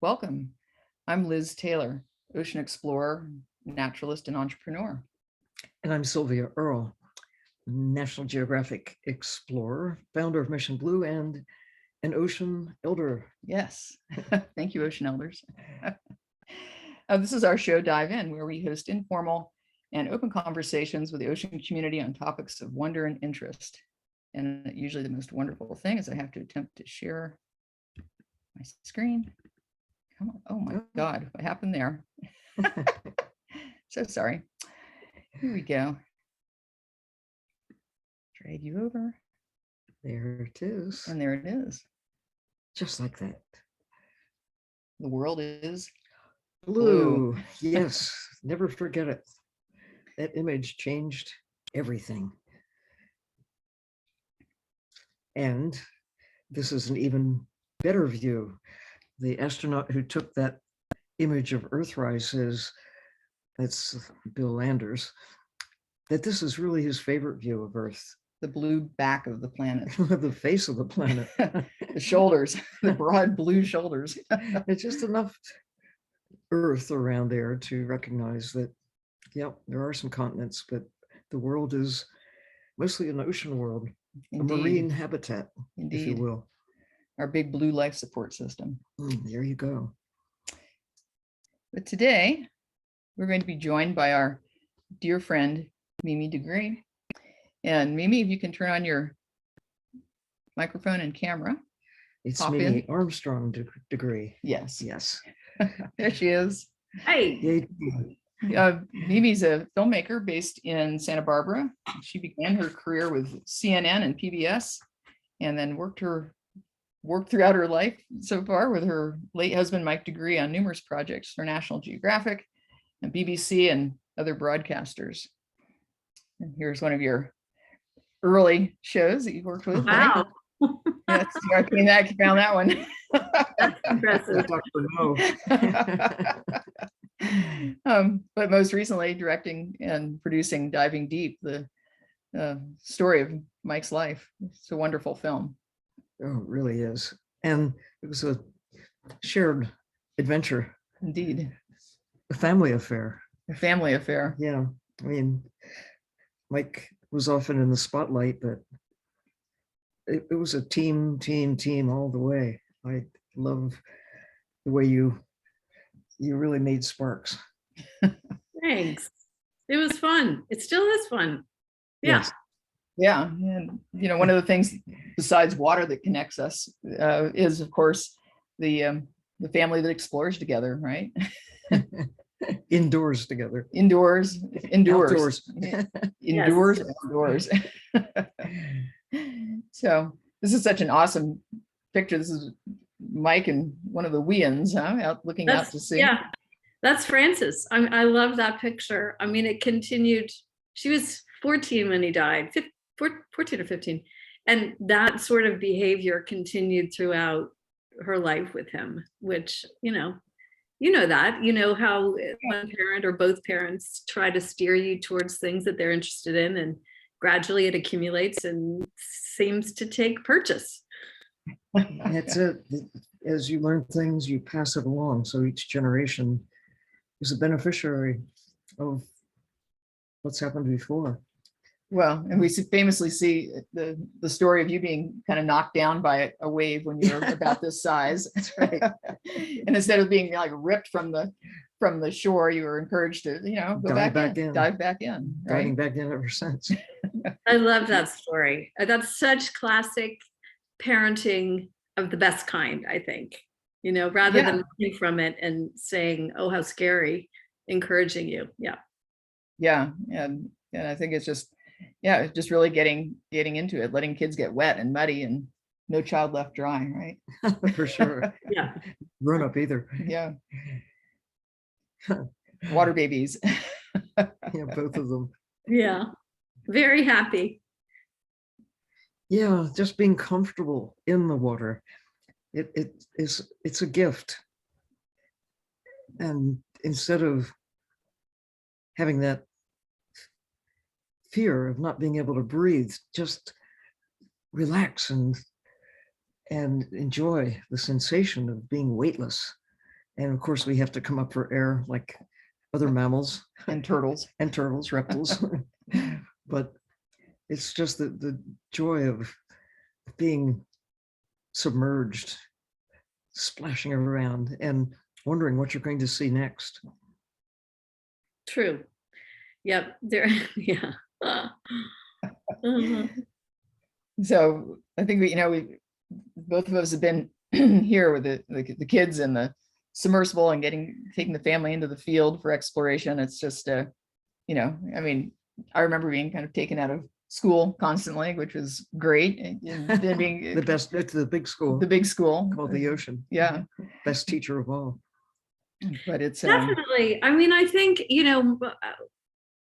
Welcome. I'm Liz Taylor, ocean explorer, naturalist, and entrepreneur. And I'm Sylvia Earle, National Geographic explorer, founder of Mission Blue, and an ocean elder. Yes, thank you, ocean elders. This is our show, Dive In, where we host informal and open conversations with the ocean community on topics of wonder and interest. And usually the most wonderful thing is I have to attempt to share my screen. Come on. Oh my God, what happened there? So sorry. Here we go. Drag you over. There it is. And there it is. Just like that. The world is blue. Yes, never forget it. That image changed everything. And this is an even better view. The astronaut who took that image of Earthrise says, that's Bill Landers, that this is really his favorite view of Earth. The blue back of the planet. The face of the planet. The shoulders, the broad blue shoulders. It's just enough Earth around there to recognize that, yep, there are some continents, but the world is mostly an ocean world. Indeed. A marine habitat, indeed, if you will. Our big blue life support system. There you go. But today, we're going to be joined by our dear friend, Mimi deGruy. And Mimi, if you can turn on your microphone and camera. It's Mimi Armstrong deGruy. Yes. Yes. There she is. Hi. Mimi's a filmmaker based in Santa Barbara. She began her career with CNN and PBS, and then worked throughout her life so far with her late husband, Mike deGruy, on numerous projects for National Geographic and BBC and other broadcasters. And here's one of your early shows that you worked with. Wow. Yes, I found that one. That's impressive. But most recently directing and producing Diving Deep, the story of Mike's life. It's a wonderful film. Oh, it really is. And it was a shared adventure. Indeed. A family affair. A family affair. Yeah. I mean, Mike was often in the spotlight, but it was a team all the way. I love the way you really made sparks. Thanks. It was fun. It still is fun. Yeah. Yes. Yeah. And, one of the things besides water that connects us is, of course, the family that explores together, right? Indoors together. Indoors. Outdoors. Indoors, outdoors. So this is such an awesome picture. This is Mike and one of the Weans, out looking out to sea. Yeah, that's Frances. I love that picture. I mean, it continued. She was 14 when he died, 14 or 15. And that sort of behavior continued throughout her life with him, which, how one parent or both parents try to steer you towards things that they're interested in, and gradually it accumulates and seems to take purchase. That's it. As you learn things, you pass it along. So each generation is a beneficiary of what's happened before. Well, and we famously see the story of you being kind of knocked down by a wave when you're about this size. That's right. And instead of being like ripped from the shore, you were encouraged to, go dive back in. Right? Diving back in ever since. I love that story. That's such classic parenting of the best kind, I think, rather than looking from it and saying, oh, how scary, encouraging you. Yeah. Yeah. And I think it's just really getting into it, letting kids get wet and muddy and no child left dry, right? For sure. Yeah. Grown up either. Yeah. Water babies. Yeah, both of them. Yeah. Very happy. Yeah, just being comfortable in the water. It's a gift. And instead of having that fear of not being able to breathe, just relax and enjoy the sensation of being weightless And of course, we have to come up for air like other mammals And turtles. and turtles, reptiles. But it's just the joy of being submerged, splashing around and wondering what you're going to see next. True. Yep. There. Yeah. Uh-huh. So I think we both of us have been here with the kids and the submersible and taking the family into the field for exploration. It's just I mean, I remember being kind of taken out of school constantly, which was great. And then being The best, it's the big school the big school called the ocean. Yeah, Best teacher of all. but it's Definitely. I mean, I think,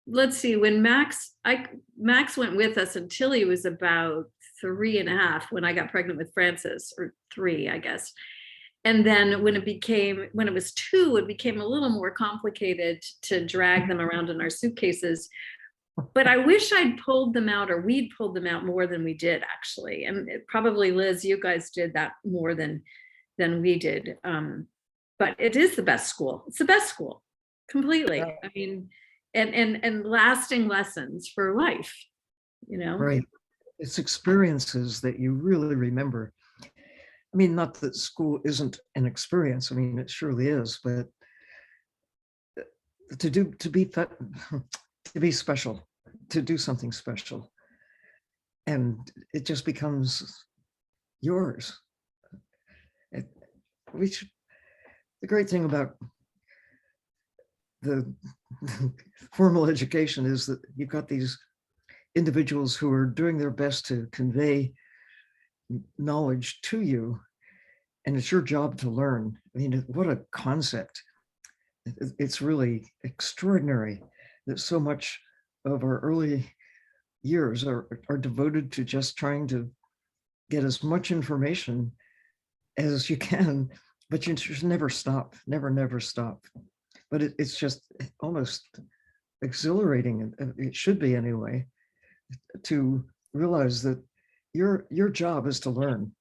let's see, when Max went with us until he was about 3.5 when I got pregnant with Francis, or 3, I guess. And then when it was 2, it became a little more complicated to drag them around in our suitcases. But I wish I'd pulled them out, or we'd pulled them out more than we did, actually. And probably, Liz, you guys did that more than we did. But it is the best school. It's the best school, completely. Right. I mean, and lasting lessons for life, Right. It's experiences that you really remember. I mean, not that school isn't an experience. I mean, it surely is, but to be special, to do something special, and it just becomes yours. The great thing about the formal education is that you've got these individuals who are doing their best to convey knowledge to you, and it's your job to learn. I mean, what a concept. It's really extraordinary that so much of our early years are devoted to just trying to get as much information as you can, but you just never stop, never stop. But it's just almost exhilarating, it should be anyway, to realize that your job is to learn.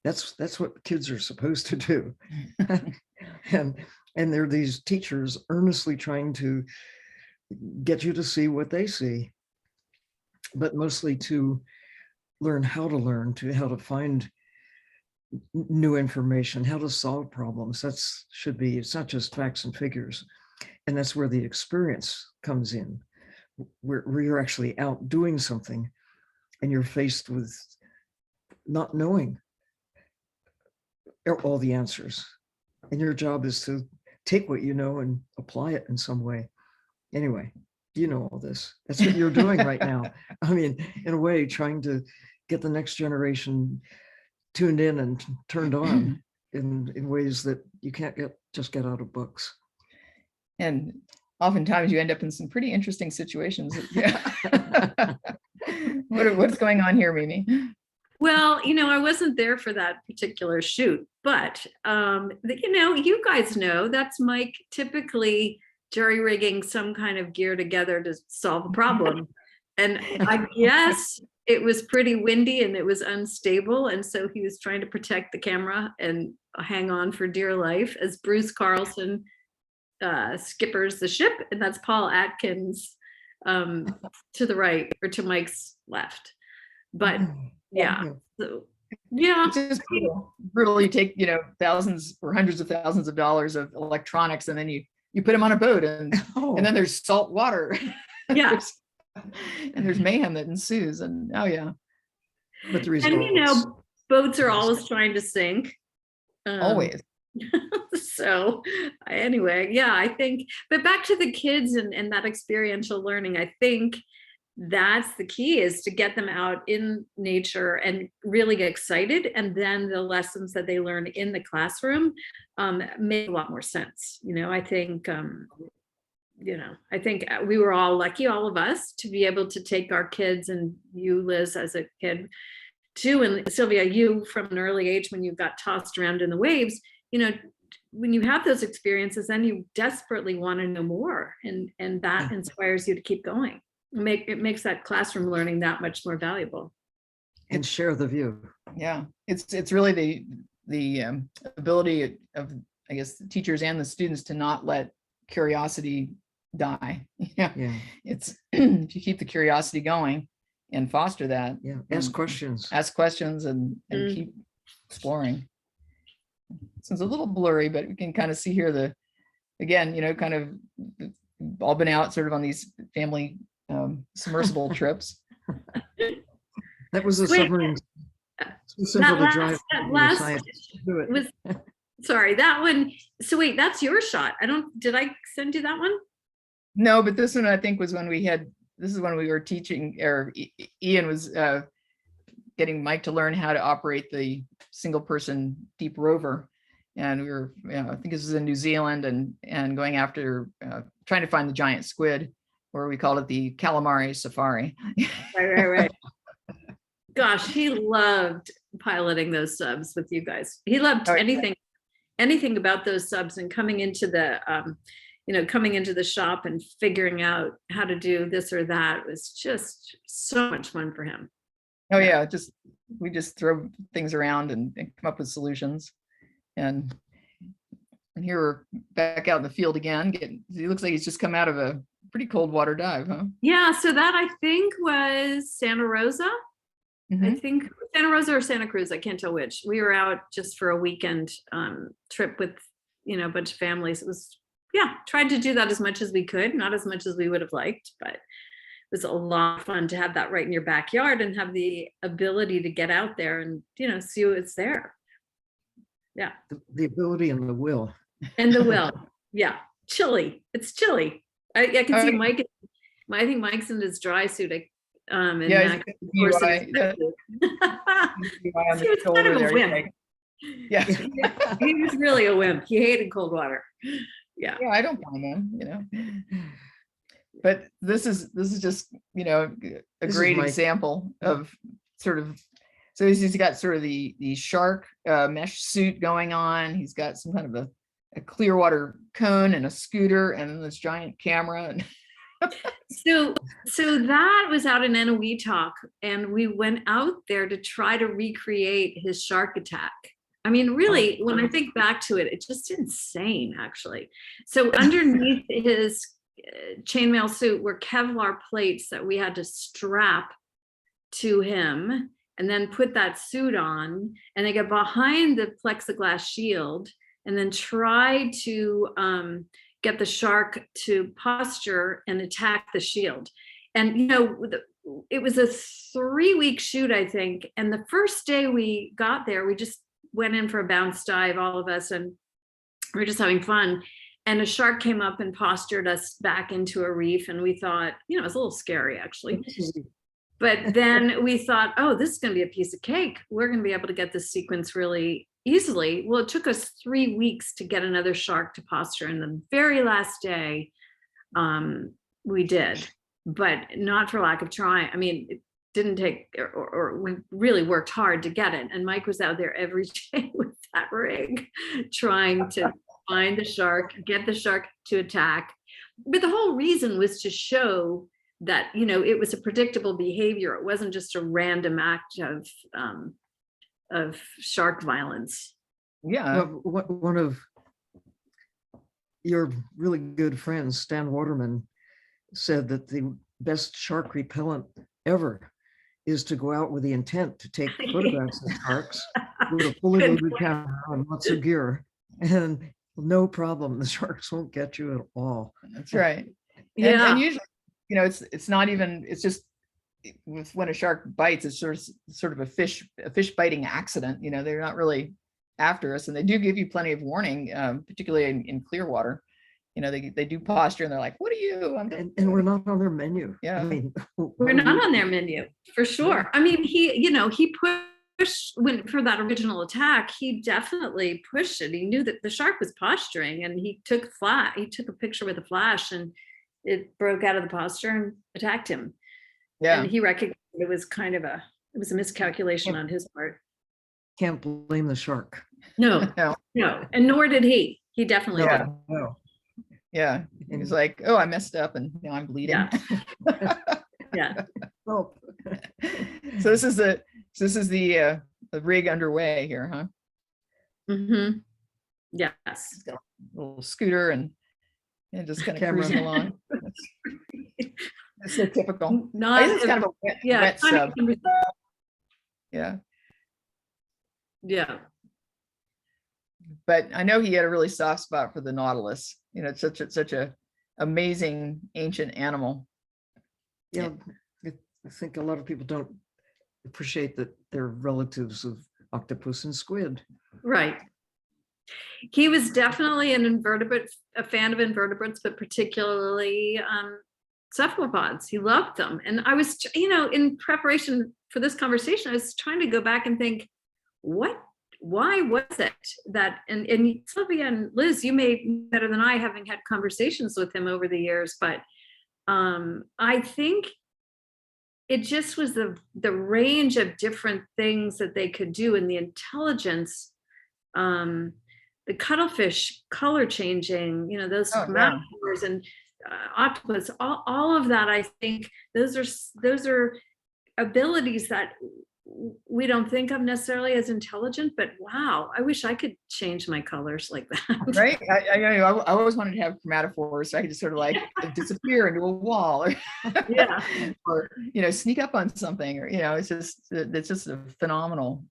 That's what kids are supposed to do. and there are these teachers earnestly trying to get you to see what they see, but mostly to learn how to find new information, how to solve problems. It's not just facts and figures. And that's where the experience comes in, where you're actually out doing something and you're faced with not knowing all the answers. And your job is to take what you know and apply it in some way. Anyway, you know all this. That's what you're doing right now. I mean, in a way, trying to get the next generation tuned in and turned on in ways that you can't just get out of books. And oftentimes you end up in some pretty interesting situations. What's going on here, Mimi? Well, I wasn't there for that particular shoot, but you guys know that's Mike typically jerry-rigging some kind of gear together to solve a problem. And I guess it was pretty windy and it was unstable. And so he was trying to protect the camera and hang on for dear life as Bruce Carlson skippers the ship. And that's Paul Atkins to the right, or to Mike's left. But yeah, so, yeah. It's just brutal. You take, thousands or hundreds of thousands of dollars of electronics, and then you put them on a boat, and then there's salt water. Yeah. And there's mayhem that ensues. And But the results, and boats are always trying to sink. Always. So anyway, I think, but back to the kids and that experiential learning, I think that's the key, is to get them out in nature and really get excited. And then the lessons that they learn in the classroom make a lot more sense. I think, I think we were all lucky, all of us, to be able to take our kids, and you, Liz, as a kid too, and Sylvia, you from an early age, when you got tossed around in the waves, when you have those experiences, then you desperately want to know more, and that inspires you to keep going. It makes that classroom learning that much more valuable. And share the view. Yeah, it's really the ability of I guess, the teachers and the students to not let curiosity die. Yeah, Yeah. it's if you keep the curiosity going and foster that. Yeah. and Ask questions. Ask questions and Mm. keep exploring. So it's a little blurry, but we can kind of see here again, kind of all been out sort of on these family submersible trips. That was a Wait, submarine. Too simple to drive. that last Scientists to do it. was, sorry, that one. So wait, that's your shot. Did I send you that one? No, but this one I think was when this is when we were teaching, or Ian was getting Mike to learn how to operate the single person deep rover. And we were, I think this was in New Zealand, and going after, trying to find the giant squid, or we called it the calamari safari. Right. Gosh, he loved piloting those subs with you guys. He loved anything about those subs, and coming into the shop and figuring out how to do this or that was just so much fun for him. Oh yeah, we just throw things around and come up with solutions. And here we're back out in the field again. He looks like he's just come out of a pretty cold water dive, huh? Yeah, so that I think was Santa Rosa. I think Santa Rosa or Santa Cruz, I can't tell which. We were out just for a weekend trip with, a bunch of families. It was, tried to do that as much as we could, not as much as we would have liked, but it was a lot of fun to have that right in your backyard and have the ability to get out there and, see what's there. Yeah. The ability and the will. And the will. Yeah. Chilly. It's chilly. I can see Mike. I think Mike's in his dry suit. And yeah, he was kind of a wimp. Yeah. He was really a wimp. He hated cold water. Yeah. Yeah, I don't blame him, But this is just, a great example of sort of, so he's got sort of the shark mesh suit going on. He's got some kind of a clear water cone and a scooter and then this giant camera. So that was out in Eniwetok, and we went out there to try to recreate his shark attack. I mean, really, when I think back to it, it's just insane, actually. So underneath his chainmail suit were Kevlar plates that we had to strap to him and then put that suit on, and they got behind the plexiglass shield and then try to get the shark to posture and attack the shield. And, it was a 3-week shoot, I think. And the first day we got there, we just went in for a bounce dive, all of us, and we were just having fun. And a shark came up and postured us back into a reef. And we thought, it was a little scary, actually. But then we thought, oh, this is going to be a piece of cake. We're going to be able to get this sequence really easily. Well, it took us 3 weeks to get another shark to posture. And the very last day, we did, but not for lack of trying. I mean, it didn't take, or we really worked hard to get it. And Mike was out there every day with that rig, trying to find the shark, get the shark to attack. But the whole reason was to show that, it was a predictable behavior. It wasn't just a random act of shark violence. Yeah. Well, one of your really good friends, Stan Waterman, said that the best shark repellent ever is to go out with the intent to take photographs of sharks with a fully loaded camera and lots of gear, and no problem, the sharks won't get you at all. That's right. Yeah. And usually, it's not even, it's just when a shark bites, it's sort of a fish biting accident. They're not really after us, and they do give you plenty of warning, particularly in clear water. They do posture and they're like, what are you? And we're not on their menu. Yeah. I mean, We're not on their menu, for sure. I mean, he pushed for that original attack. He definitely pushed it. He knew that the shark was posturing, and he took a picture with a flash, and it broke out of the posture and attacked him. Yeah. And he recognized it was a miscalculation on his part. Can't blame the shark. No, and nor did he. He definitely Yeah. didn't. No. Yeah. He was like, oh, I messed up and now I'm bleeding. Yeah. Oh. So this is the rig underway here, huh? Mm-hmm. Yes. He's got a little scooter and just kind of Camera. cruising along. That's so typical. Not It's kind of a wet, yeah, wet kind sub. of- Yeah. yeah. But I know he had a really soft spot for the nautilus. You know, it's such a amazing ancient animal. Yeah, I think a lot of people don't appreciate that they're relatives of octopus and squid. Right. He was definitely an invertebrate, a fan of invertebrates, but particularly cephalopods. He loved them. And I was, you know, in preparation for this conversation, I was trying to go back and think, why was it that, and Sylvia and Liz, you may better than I, having had conversations with him over the years, but I think it just was the range of different things that they could do, and the intelligence, the cuttlefish color changing, you know, those metaphors and octopus, all of that. I think those are abilities that we don't think of necessarily as intelligent, but wow, I wish I could change my colors like that. Right? I always wanted to have chromatophores, so I could just sort of like disappear into a wall, or Yeah. or you know, sneak up on something, or you know, it's just a phenomenal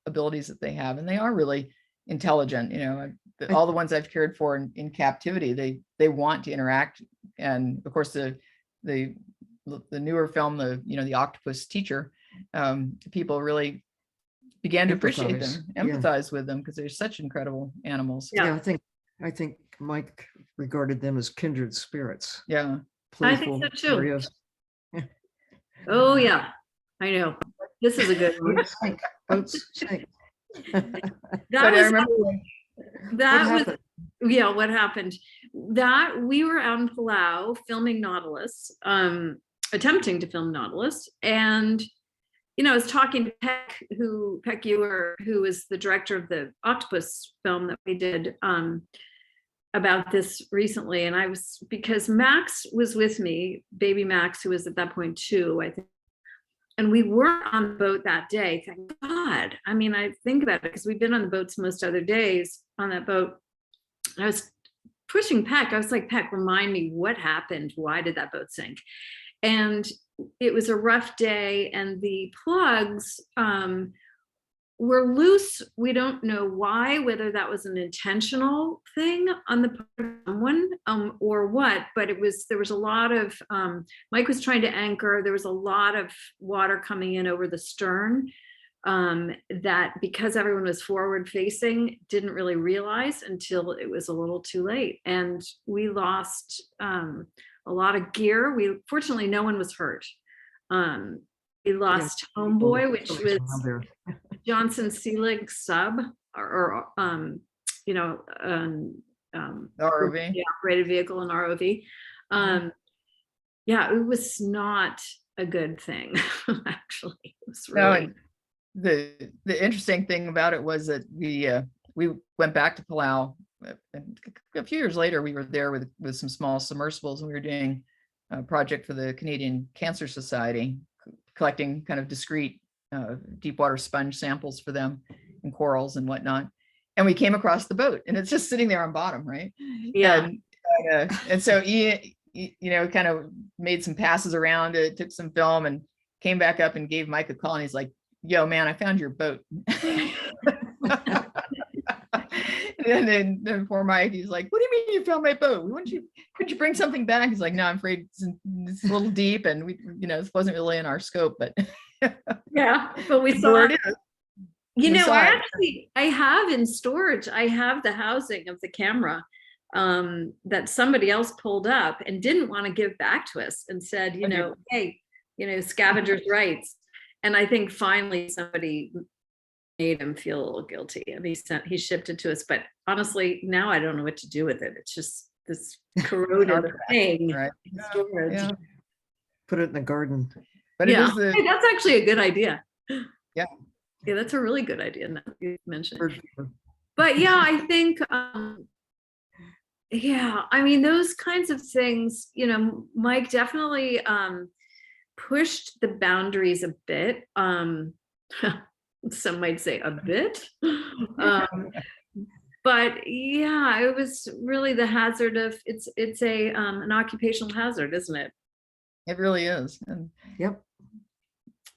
abilities that they have, and they are really intelligent. You know, all the ones I've cared for in captivity, they want to interact, and of course the newer film, the Octopus Teacher, people really began to appreciate them, empathize with them, because they're such incredible animals. Yeah. I think Mike regarded them as kindred spirits. Yeah. Playful, I think so too. curious. Oh yeah, I know. This is a good one. Boats sink. But I remember what happened? That we were out in Palau filming Nautilus, attempting to film Nautilus, and you know, I was talking to Peck Ewer, who was the director of the Octopus film that we did, about this recently. And I was, because Max was with me, baby Max, who was at that point 2, I think. And we weren't on the boat that day, thank God. I mean, I think about it because we've been on the boats most other days on that boat. I was pushing Peck. I was like, Peck, remind me what happened. Why did that boat sink? And it was a rough day, and the plugs were loose. We don't know why, whether that was an intentional thing on the part of someone or what, but there was a lot of, Mike was trying to anchor. There was a lot of water coming in over the stern that, because everyone was forward facing, didn't really realize until it was a little too late. And we lost a lot of gear. Fortunately, no one was hurt. We lost Homeboy, which was Johnson Seelig sub, or ROV. Operated vehicle and ROV. Yeah, it was not a good thing. Actually, it was really. No, the interesting thing about it was that we went back to Palau. And a few years later, we were there with some small submersibles, and we were doing a project for the Canadian Cancer Society, collecting kind of discrete deep water sponge samples for them, and corals and whatnot. And we came across the boat, and it's just sitting there on bottom, right? Yeah. And so he, you know, kind of made some passes around it, took some film, and came back up and gave Mike a call, and he's like, "Yo, man, I found your boat." And then poor Mike, he's like, "What do you mean you found my boat? Could you bring something back?" He's like, "No, I'm afraid it's a little deep, and we, you know, this wasn't really in our scope, but." Yeah, but we saw it. You know, I have in storage, I have the housing of the camera that somebody else pulled up and didn't want to give back to us, and said, you know, hey, you know, scavengers' rights. And I think finally somebody made him feel a little guilty, and he shipped it to us. But honestly, now I don't know what to do with it. It's just this corroded thing. Right. In storage. Yeah. Put it in the garden. But yeah, it is hey, that's actually a good idea. Yeah. Yeah, that's a really good idea now you mentioned. But yeah, I think yeah, I mean, those kinds of things, you know, Mike definitely pushed the boundaries a bit. Some might say a bit. But yeah, it was really the hazard of it's a an occupational hazard, isn't it? It really is. And Yep.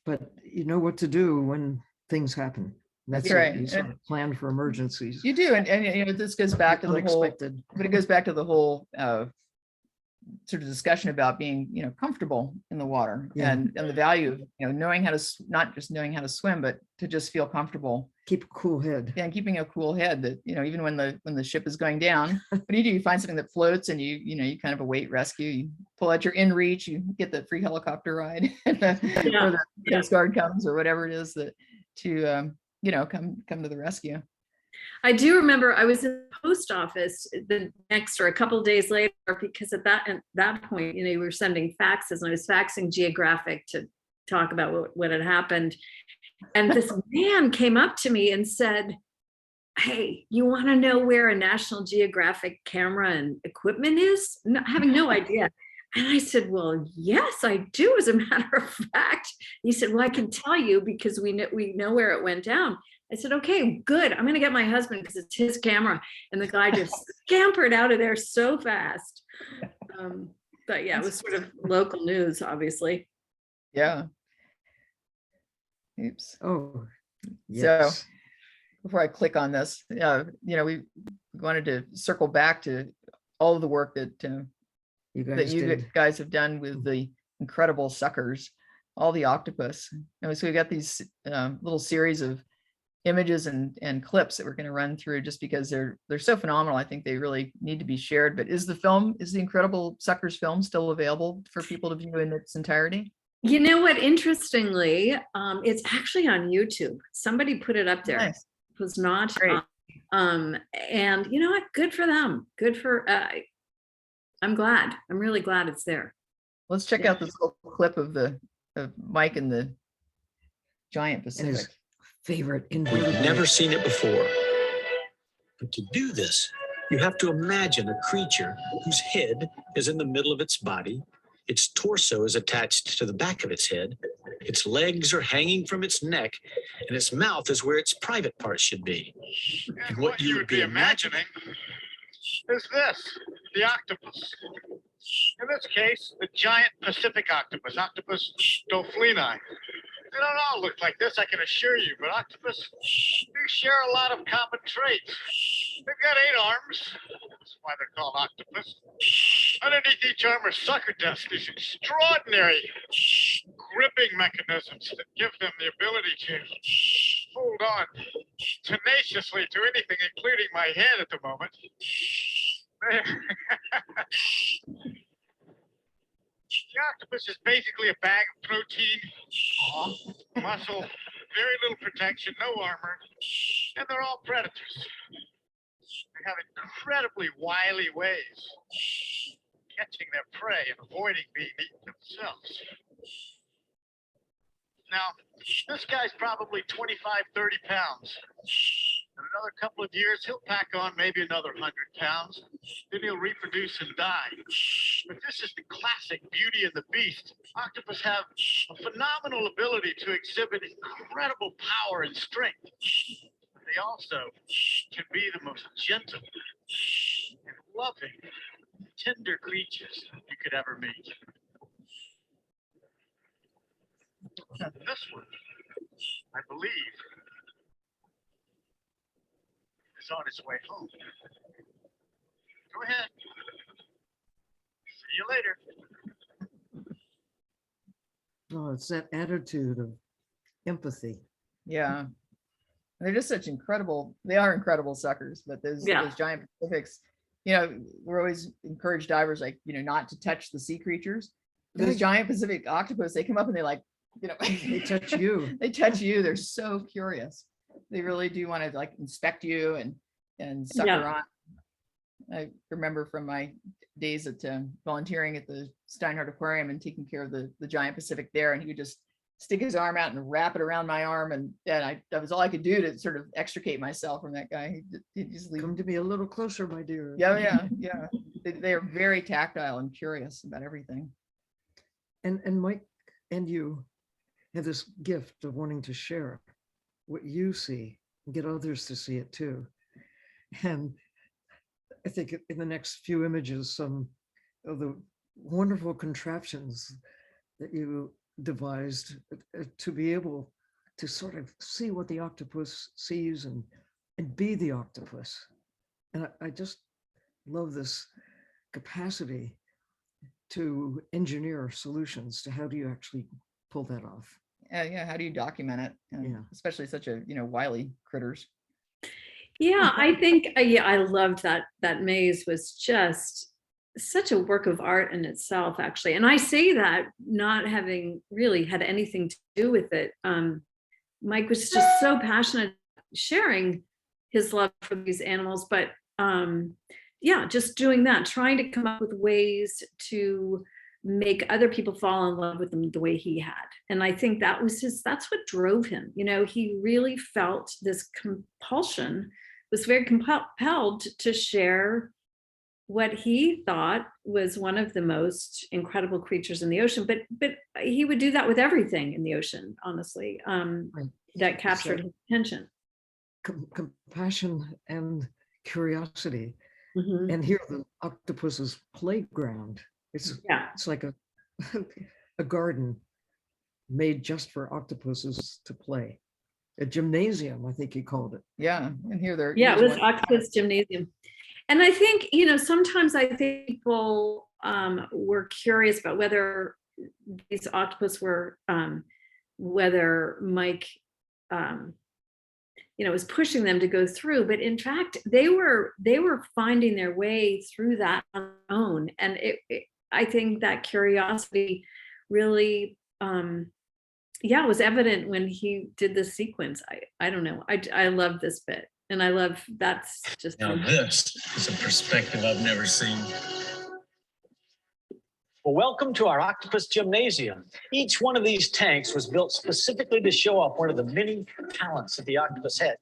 But you know what to do when things happen. That's It. right. You sort of plan for emergencies. you do. And this goes back to the whole, Unexpected. but it goes back to the whole sort of discussion about being, comfortable in the water, Yeah. and the value of, knowing how to, not just knowing how to swim, but to just feel comfortable. Keep a cool head. And keeping a cool head that, even when the ship is going down, what do? You find something that floats, and you kind of await rescue. You pull out your inReach, you get the free helicopter ride, or the Coast Guard comes, or whatever it is that to come to the rescue. I do remember I was in the post office the next or a couple of days later, because at that point, you were sending faxes, and I was faxing Geographic to talk about what had happened. And this man came up to me and said, "Hey, you want to know where a National Geographic camera and equipment is?" Having no idea. And I said, "Well, yes, I do, as a matter of fact." He said, "Well, I can tell you because we know where it went down." I said, "Okay, good. I'm going to get my husband because it's his camera." And the guy just scampered out of there so fast. But yeah, it was sort of local news, obviously. Yeah. Oops. Oh, yes. So before I click on this, we wanted to circle back to all of the work that you guys have done with the incredible suckers, all the octopus. And so we got these little series of images and clips that we're going to run through, just because they're so phenomenal. I think they really need to be shared. But is the Incredible Suckers film still available for people to view in its entirety? You know what? Interestingly, it's actually on YouTube. Somebody put it up there. Nice. It was not. Great. And you know what? Good for them. Good for. I'm glad. I'm really glad it's there. Let's check out this little clip of Mike and the giant Pacific. And his favorite We've invertebrate. never seen it before. But to do this, you have to imagine a creature whose head is in the middle of its body, its torso is attached to the back of its head, its legs are hanging from its neck, and its mouth is where its private parts should be. And what you would be imagining is this, the octopus. In this case, the giant Pacific octopus, Octopus Toothless. They don't all look like this, I can assure you, but octopus do share a lot of common traits. They've got 8 arms. That's why they're called octopus. Underneath each arm are sucker dust, these extraordinary gripping mechanisms that give them the ability to hold on tenaciously to anything, including my head at the moment. The octopus is basically a bag of protein, muscle, very little protection, no armor, and they're all predators. They have incredibly wily ways catching their prey and avoiding being eaten themselves. Now, this guy's probably 25, 30 pounds. In another couple of years, he'll pack on maybe another 100 pounds. Then he'll reproduce and die. But this is the classic Beauty and the Beast. Octopus have a phenomenal ability to exhibit incredible power and strength. But they also can be the most gentle and loving, tender creatures you could ever meet. And this one, I believe, is on its way home. Go ahead. See you later. Oh, it's that attitude of empathy. Yeah. They're just such they are incredible suckers, but those giant Pacifics, we're always encouraged divers, not to touch the sea creatures. Those giant Pacific octopus, they come up and they touch you. They touch you. They're so curious. They really do want to inspect you and sucker on. I remember from my days at volunteering at the Steinhardt Aquarium and taking care of the giant Pacific there, and he would just stick his arm out and wrap it around my arm, and that was all I could do to sort of extricate myself from that guy. He'd just leave. Come to me a little closer, my dear. Yeah. They are very tactile and curious about everything. And Mike and you have this gift of wanting to share what you see and get others to see it too. And I think in the next few images, some of the wonderful contraptions that you devised to be able to sort of see what the octopus sees and be the octopus. And I just love this capacity to engineer solutions to how do you actually pull that off. Yeah, how do you document it? And Yeah. especially such a, wily critters. Yeah, I think, yeah, I loved that maze was just such a work of art in itself, actually. And I say that not having really had anything to do with it. Mike was just so passionate sharing his love for these animals, but yeah, just doing that, trying to come up with ways to make other people fall in love with them the way he had. And I think that's what drove him. He really felt this compulsion, was very compelled to share what he thought was one of the most incredible creatures in the ocean. But he would do that with everything in the ocean, honestly, Right. that captured his attention. Compassion and curiosity. Mhm. And here the octopus's playground. It's like a garden made just for octopuses to play. A gymnasium, I think he called it. Yeah, and here they're Yeah, it was Octopus Gymnasium. And I think, sometimes I think people were curious about whether these octopus were, whether Mike, was pushing them to go through. But in fact, they were finding their way through that on their own. And I think that curiosity really, was evident when he did this sequence. I don't know. I love this bit. And I love that's just. Now this is a perspective I've never seen. Well, welcome to our Octopus Gymnasium. Each one of these tanks was built specifically to show off one of the many talents that the octopus had.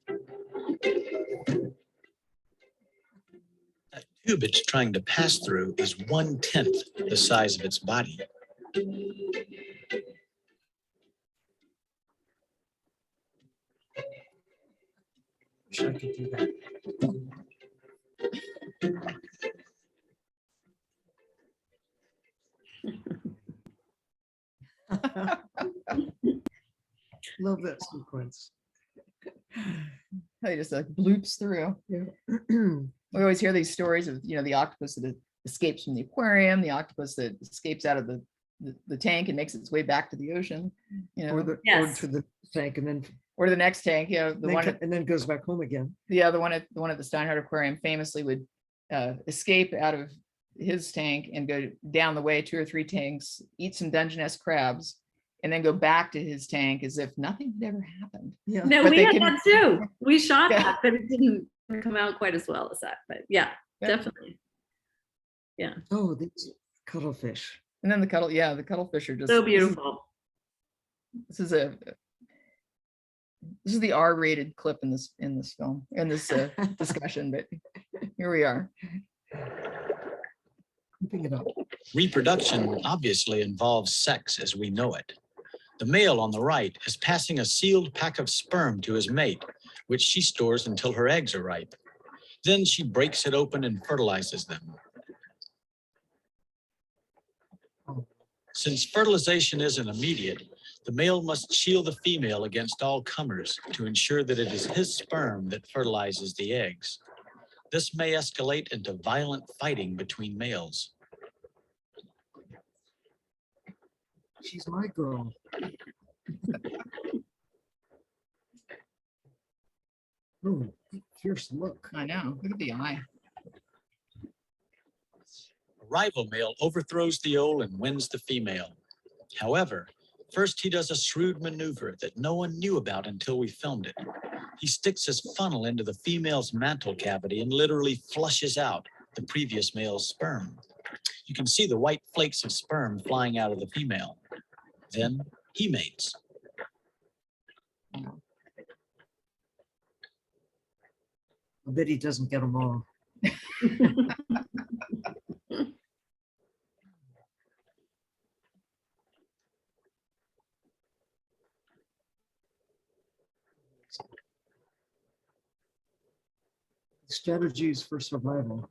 That tube it's trying to pass through is 1/10 the size of its body. Wish I could do that. Love that sequence. He just like bloops through. Yeah. We always hear these stories of, the octopus that escapes from the aquarium, the octopus that escapes out of the tank and makes its way back to the ocean, Or Yes. to the tank and then or to the next tank, and then goes back home again. Yeah, the one at the Steinhardt Aquarium famously would escape out of his tank and go down the way 2 or 3 tanks, eat some Dungeness crabs, and then go back to his tank as if nothing had ever happened. Yeah. No, But we they had can- that too. We shot Yeah. that, but it didn't come out quite as well as that. But yeah, Yeah. definitely. Oh, these cuttlefish. And then the cuttlefish are just So beautiful. This is the R-rated clip in this film, in this discussion, but here we are. Keeping it up. Reproduction obviously involves sex as we know it. The male on the right is passing a sealed pack of sperm to his mate, which she stores until her eggs are ripe. Then she breaks it open and fertilizes them. Since fertilization isn't immediate, the male must shield the female against all comers to ensure that it is his sperm that fertilizes the eggs. This may escalate into violent fighting between males. She's my girl. Oh, fierce look. I know. Look at the eye. A rival male overthrows the owl and wins the female. However, first he does a shrewd maneuver that no one knew about until we filmed it. He sticks his funnel into the female's mantle cavity and literally flushes out the previous male's sperm. You can see the white flakes of sperm flying out of the female. Then he mates. I bet he doesn't get them all. Strategies for survival.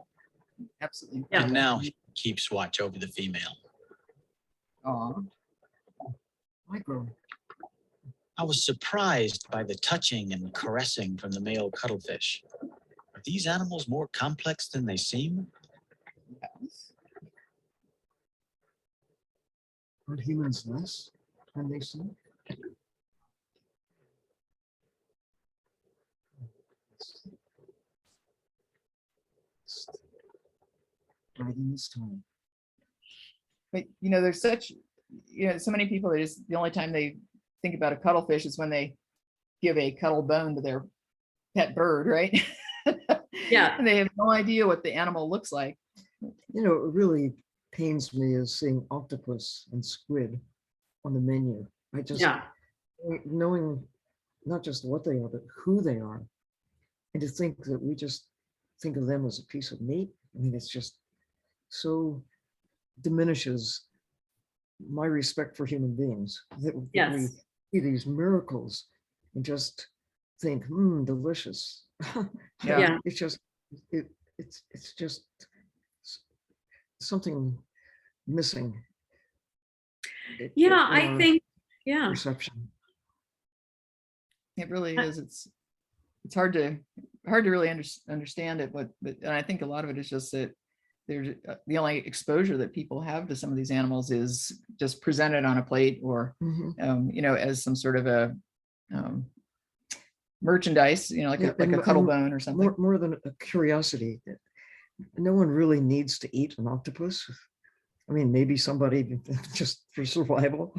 Absolutely. Yeah. And now he keeps watch over the female. Aw. Micro. I was surprised by the touching and caressing from the male cuttlefish. Are these animals more complex than they seem? Yes. Are humans less than they seem? Right in this time. But you know, there's such, you know, so many people that just the only time they think about a cuttlefish is when they give a cuddle bone to their pet bird, right? Yeah. And they have no idea what the animal looks like. You know, it really pains me is seeing octopus and squid on the menu. I just, Yeah. knowing not just what they are, but who they are. And to think that we just think of them as a piece of meat. I mean, it's just so diminishes my respect for human beings that we Yes. see these miracles and just think, delicious. Yeah. It's just, it's just something missing. Yeah, in I our think, yeah. perception. It really is. It's hard to really understand it, but and I think a lot of it is just that there's the only exposure that people have to some of these animals is just presented on a plate or Mhm. you know, as some sort of a merchandise, you know, like Yeah, like a and cuddle bone or something. more than a curiosity. No one really needs to eat an octopus. I mean, maybe somebody just for survival,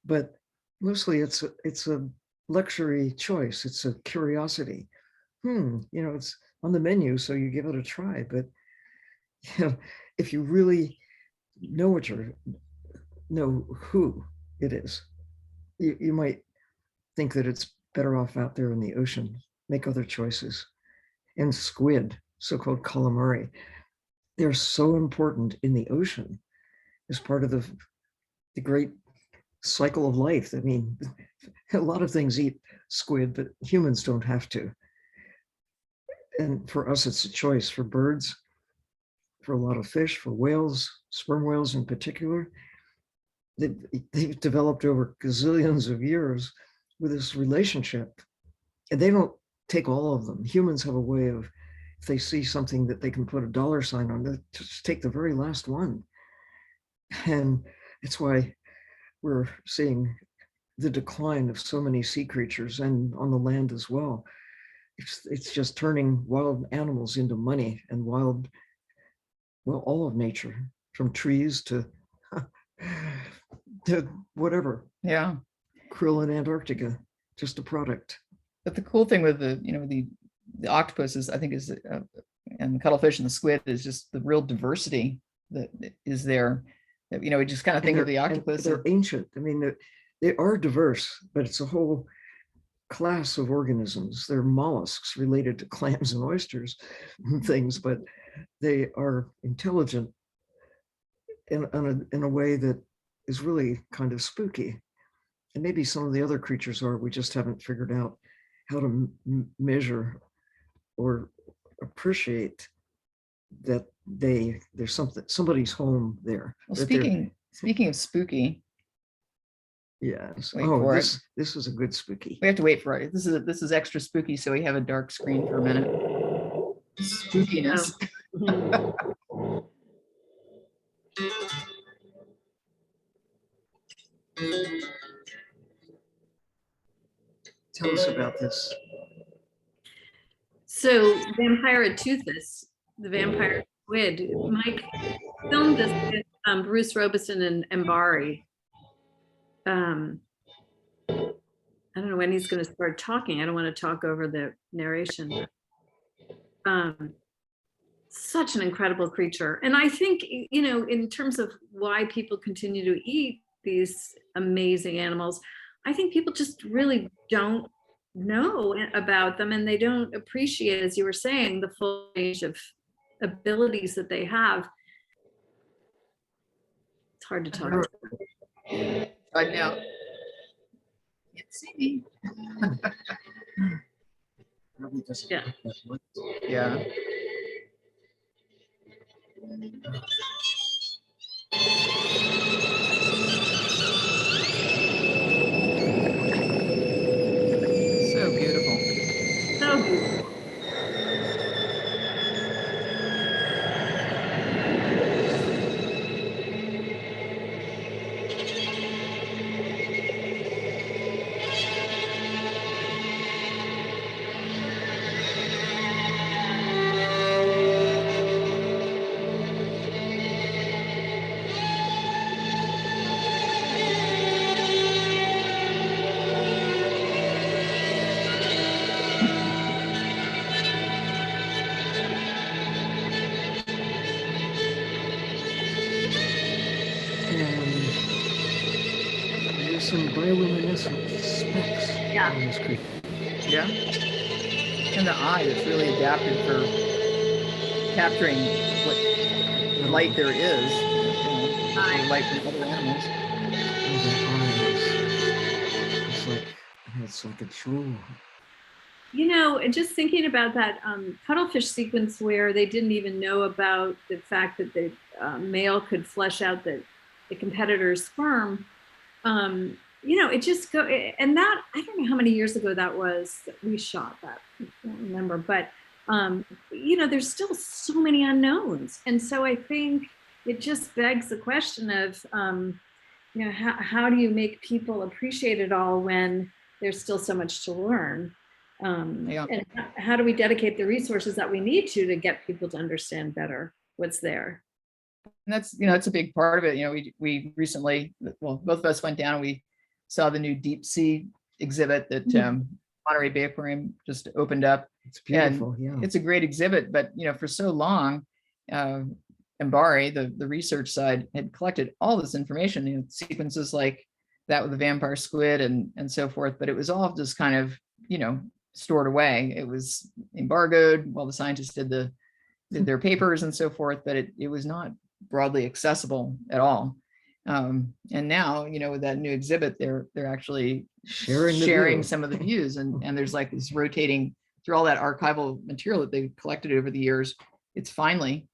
but mostly it's a luxury choice. It's a curiosity. You know, it's on the menu, so you give it a try. But you know, if you really know who it is, you might think that it's better off out there in the ocean, make other choices. And squid, so-called calamari, they're so important in the ocean as part of the great cycle of life. I mean, a lot of things eat squid, but humans don't have to. And for us, it's a choice. For birds, for a lot of fish, for whales, sperm whales in particular, they've developed over gazillions of years with this relationship. And they don't take all of them. Humans have a way of, if they see something that they can put a dollar sign on, they just take the very last one. And it's why we're seeing the decline of so many sea creatures and on the land as well. It's just turning wild animals into money, and wild, well, all of nature, from trees to to whatever, Yeah. krill in Antarctica, just a product. But the cool thing with the, you know, the octopus is, I think, is and the cuttlefish and the squid is just the real diversity that is there. That, you know, we just kind of think of the octopus. They're ancient. I mean, they are diverse, but it's a whole class of organisms. They're mollusks related to clams and oysters and things, but they are intelligent in a way that is really kind of spooky. And maybe some of the other creatures are, we just haven't figured out how to measure or appreciate that there's somebody's home there. Well, that speaking of spooky, yes. Wait for it. This is a good spooky. we have to wait for it. This is extra spooky, so we have a dark screen for a minute. Spookiness. Tell us about this. So Vampire at Toothless, the vampire squid. Mike filmed this with Bruce Robeson and Bari. I don't know when he's going to start talking. I don't want to talk over the narration. Such an incredible creature. And I think, you know, in terms of why people continue to eat these amazing animals, I think people just really don't know about them, and they don't appreciate, as you were saying, the full range of abilities that they have. It's hard to talk. Right now. Can't see me. Probably doesn't Yeah. look that much. Yeah. So beautiful. So beautiful. And there's some bioluminescent specks Yeah. on this creature. Yeah. And the eye that's really adapted for capturing what light there is, or light from other animals. Oh, that eye it's like a jewel. You know, just thinking about that cuttlefish sequence where they didn't even know about the fact that the male could flush out the competitor's sperm. You know, it just go, and that, I don't know how many years ago that was that we shot that. I don't remember, but you know, there's still so many unknowns. And so I think it just begs the question of, you know, how do you make people appreciate it all when there's still so much to learn? Yeah. And how do we dedicate the resources that we need to get people to understand better what's there? And that's, you know, it's a big part of it. You know, we recently, well, both of us went down and we saw the new deep sea exhibit that Monterey Bay Aquarium just opened up. It's beautiful. Yeah. It's a great exhibit, but you know, for so long, Mbari, the research side, had collected all this information, you know, sequences like that with the vampire squid and so forth, but it was all just kind of, you know, stored away. It was embargoed while the scientists did their papers and so forth, but it was not broadly accessible at all. And now, you know, with that new exhibit, they're actually sharing some of the views, and there's like this rotating through all that archival material that they've collected over the years. It's finally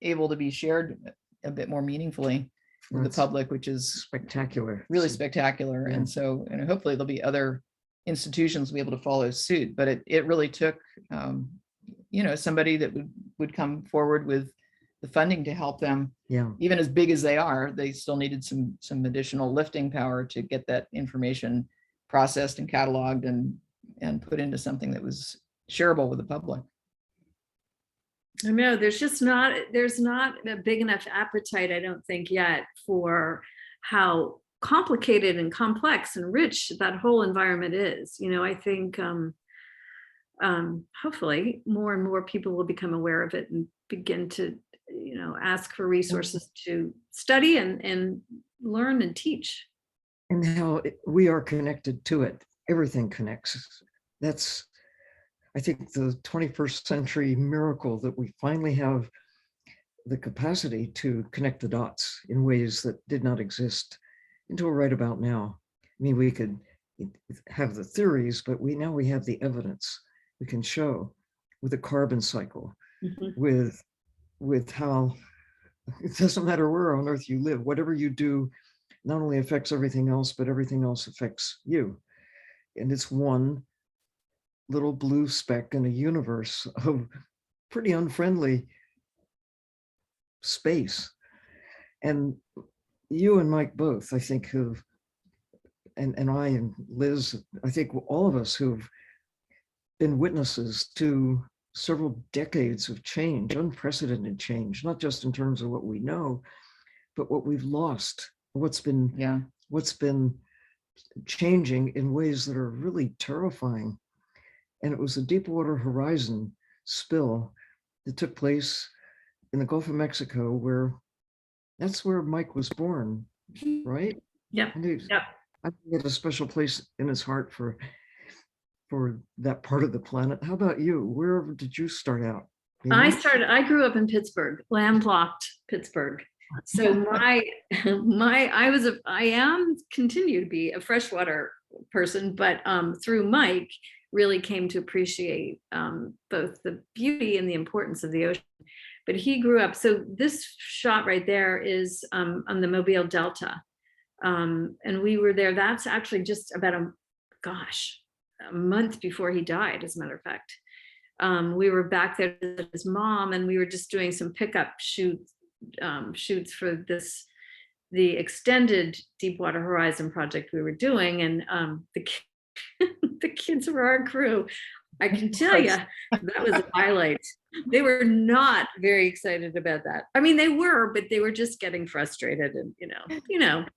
able to be shared a bit more meaningfully with the public, which is spectacular, really spectacular. Yeah. And so, and hopefully there'll be other institutions will be able to follow suit. But it really took, you know, somebody that would come forward with the funding to help them. Yeah. Even as big as they are, they still needed some additional lifting power to get that information processed and cataloged and put into something that was shareable with the public. I know there's not a big enough appetite, I don't think, yet for how complicated and complex and rich that whole environment is. You know, I think hopefully more and more people will become aware of it and begin to, you know, ask for resources to study and learn and teach. And how we are connected to it. Everything connects. That's, I think, the 21st century miracle that we finally have the capacity to connect the dots in ways that did not exist until right about now. I mean, we could have the theories, but now we have the evidence. We can show with the carbon cycle, with how it doesn't matter where on Earth you live, whatever you do not only affects everything else, but everything else affects you. And it's one little blue speck in a universe of pretty unfriendly space. And you and Mike both, I think, have, and I and Liz, I think all of us who've been witnesses to several decades of change, unprecedented change, not just in terms of what we know, but what we've lost, what's been changing in ways that are really terrifying. And it was the Deepwater Horizon spill that took place in the Gulf of Mexico, that's where Mike was born, right? Yep. Yep. I think he had a special place in his heart for that part of the planet. How about you? Wherever did you start out? I grew up in Pittsburgh, landlocked Pittsburgh. So I continue to be a freshwater person, but through Mike, really came to appreciate both the beauty and the importance of the ocean. But he grew up, so this shot right there is on the Mobile Delta. And we were there, that's actually just about a month before he died, as a matter of fact. We were back there with his mom, and we were just doing some pickup shoots for the extended Deepwater Horizon project we were doing. And the kids were our crew. I can tell you, that was a highlight. They were not very excited about that. I mean, they were, but they were just getting frustrated, and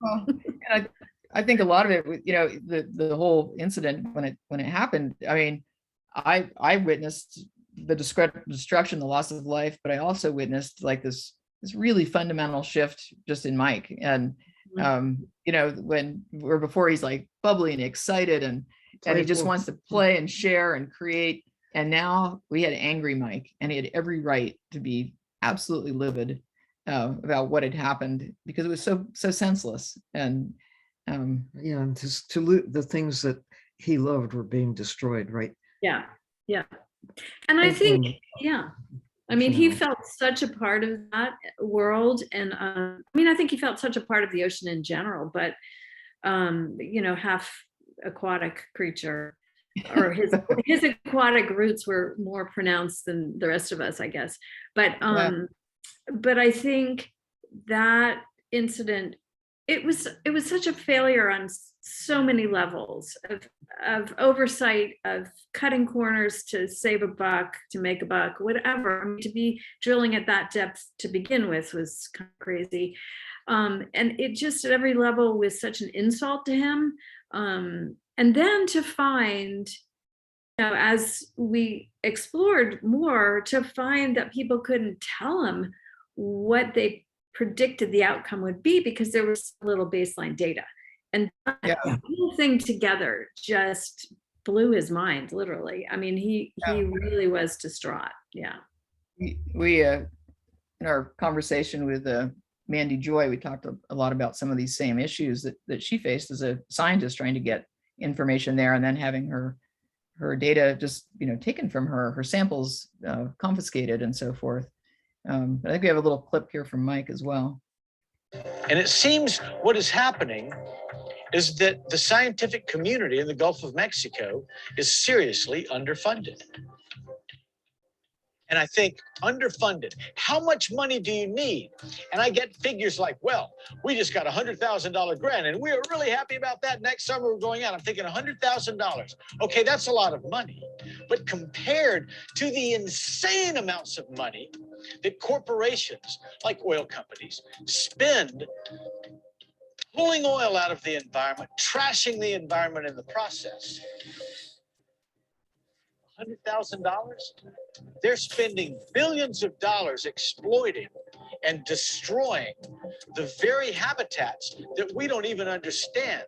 Well, and I think a lot of it, the whole incident when it happened. I mean, I witnessed the destruction, the loss of life, but I also witnessed like this really fundamental shift just in Mike. And before he's like bubbly and excited and he just wants to play and share and create. And now we had angry Mike, and he had every right to be absolutely livid about what had happened, because it was so senseless. And and the things that he loved were being destroyed, right? Yeah. And I think, I mean, he felt such a part of that world. And I think he felt such a part of the ocean in general, but half aquatic creature, or his aquatic roots were more pronounced than the rest of us, I guess. But I think that incident, it was such a failure on so many levels of oversight, of cutting corners to save a buck, to make a buck, whatever. I mean, to be drilling at that depth to begin with was kind of crazy. And it just at every level was such an insult to him. And then to find, as we explored more, to find that people couldn't tell him what they predicted the outcome would be, because there was little baseline data. And the whole thing together just blew his mind, literally. I mean, he really was distraught. Yeah. We in our conversation with Mandy Joy, we talked a lot about some of these same issues that she faced as a scientist, trying to get information there, and then having her data just taken from her samples confiscated and so forth. I think we have a little clip here from Mike as well. And it seems what is happening is that the scientific community in the Gulf of Mexico is seriously underfunded. And I think, underfunded, how much money do you need? And I get figures like, well, we just got a $100,000 grant and we are really happy about that. Next summer we're going out. I'm thinking $100,000. Okay, that's a lot of money. But compared to the insane amounts of money that corporations like oil companies spend pulling oil out of the environment, trashing the environment in the process, $100,000, they're spending billions of dollars exploiting and destroying the very habitats that we don't even understand,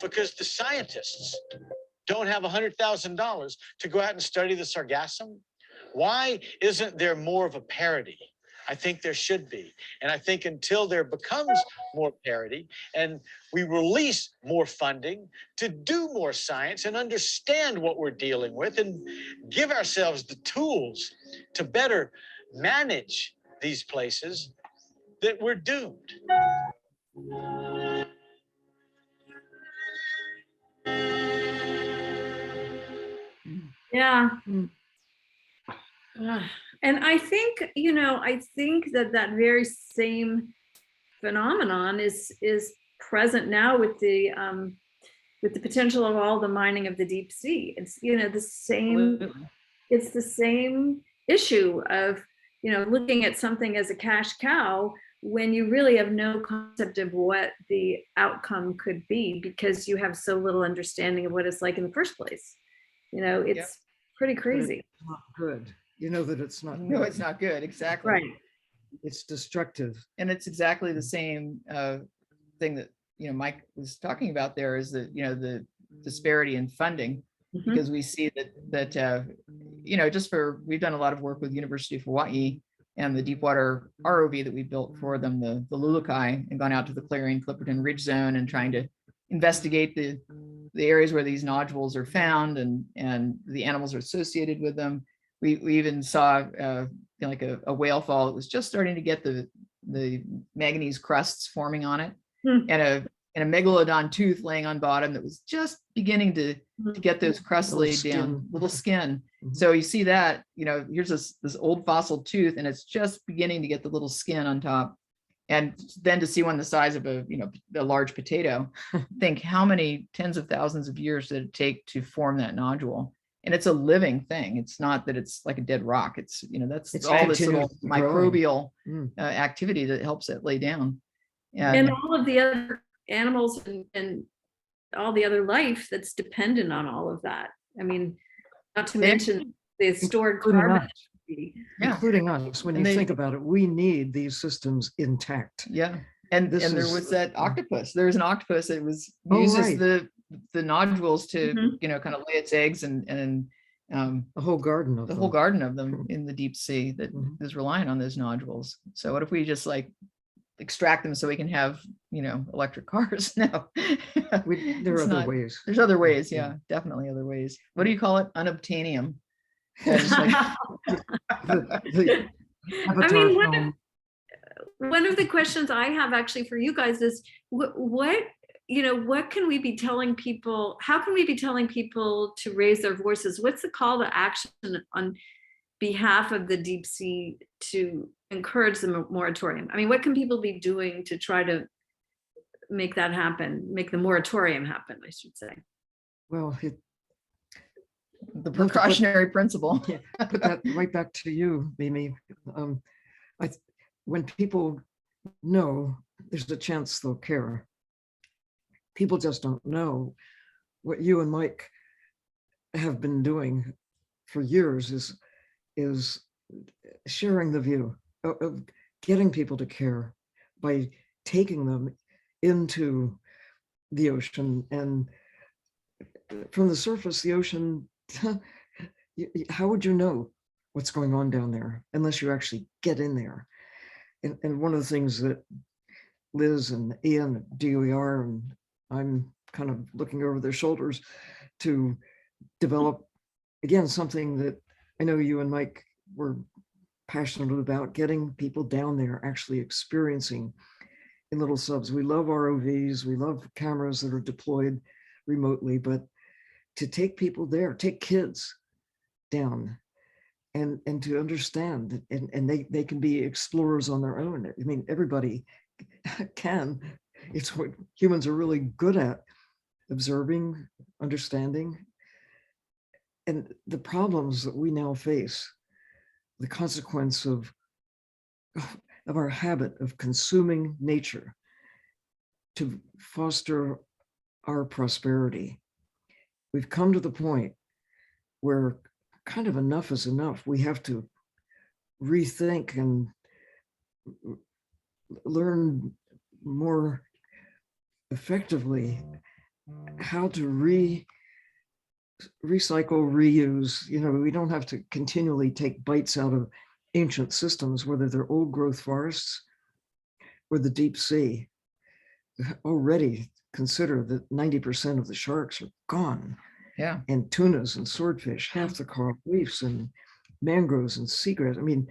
because the scientists don't have $100,000 to go out and study the sargassum. Why isn't there more of a parody? I think there should be. And I think until there becomes more parity and we release more funding to do more science and understand what we're dealing with and give ourselves the tools to better manage these places, that we're doomed. Yeah. And I think, that very same phenomenon is present now with the potential of all the mining of the deep sea. It's, the same, Absolutely. it's the same issue of, looking at something as a cash cow when you really have no concept of what the outcome could be, because you have so little understanding of what it's like in the first place. It's pretty crazy. It's not good. You know that it's not No, good. it's not good. Exactly. Right. It's destructive. And it's exactly the same thing that Mike was talking about there, is that the disparity in funding, Mhm. because we see that we've done a lot of work with University of Hawaii and the Deepwater ROV that we built for them, the Lulukai, and gone out to the Clarion Clipperton Ridge Zone and trying to investigate the the areas where these nodules are found and the animals are associated with them. We even saw like a whale fall that was just starting to get the manganese crusts forming on it, and a megalodon tooth laying on bottom that was just beginning to get those crusts laid down, little skin. So you see that, here's this old fossil tooth, and it's just beginning to get the little skin on top. And then to see one the size of a large potato, think how many tens of thousands of years did it take to form that nodule? And it's a living thing. It's not that it's like a dead rock. It's that's all this little microbial activity that helps it lay down. And all of the other animals and all the other life that's dependent on all of that. I mean, not to mention the stored carbon. Including us. When you think about it, we need these systems intact. Yeah. And there was that octopus. There's an octopus that uses the nodules to kind of lay its eggs, and a whole garden of them in the deep sea that is relying on those nodules. So what if we just like extract them so we can have electric cars? No. There are other ways. There's other ways. Yeah, definitely other ways. What do you call it? Unobtainium. I mean, one of the questions I have actually for you guys is what can we be telling people? How can we be telling people to raise their voices? What's the call to action on behalf of the deep sea to encourage the moratorium? I mean, what can people be doing to try to make that happen, make the moratorium happen, I should say? Well, the precautionary principle. Put that right back to you, Mimi. When people know, there's a chance they'll care. People just don't know. What you and Mike have been doing for years is sharing the view of getting people to care by taking them into the ocean. And from the surface, the ocean, how would you know what's going on down there unless you actually get in there? And one of the things that Liz and Ian at DOER and I'm kind of looking over their shoulders to develop, again, something that I know you and Mike were passionate about, getting people down there actually experiencing in little subs. We love ROVs, we love cameras that are deployed remotely, but to take people there, take kids down and to understand, and they can be explorers on their own. I mean, everybody can. It's what humans are really good at, observing, understanding. And the problems that we now face, the consequence of our habit of consuming nature to foster our prosperity. We've come to the point where kind of enough is enough. We have to rethink and learn more effectively how to recycle, reuse. We don't have to continually take bites out of ancient systems, whether they're old growth forests or the deep sea. Already consider that 90% of the sharks are gone. Yeah. And tunas and swordfish, half the coral reefs and mangroves and seagrass. I mean,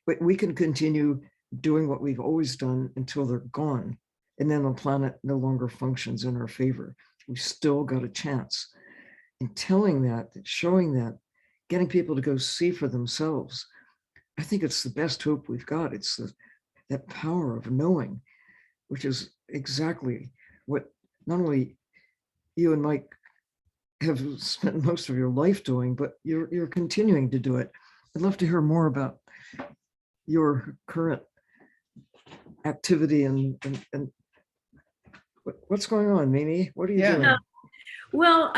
but we can continue doing what we've always done until they're gone. And then the planet no longer functions in our favor. We've still got a chance. And telling that, showing that, getting people to go see for themselves, I think it's the best hope we've got. It's that power of knowing, which is exactly what not only you and Mike have spent most of your life doing, but you're continuing to do it. I'd love to hear more about your current activity and what's going on, Mimi? What are you doing? Well,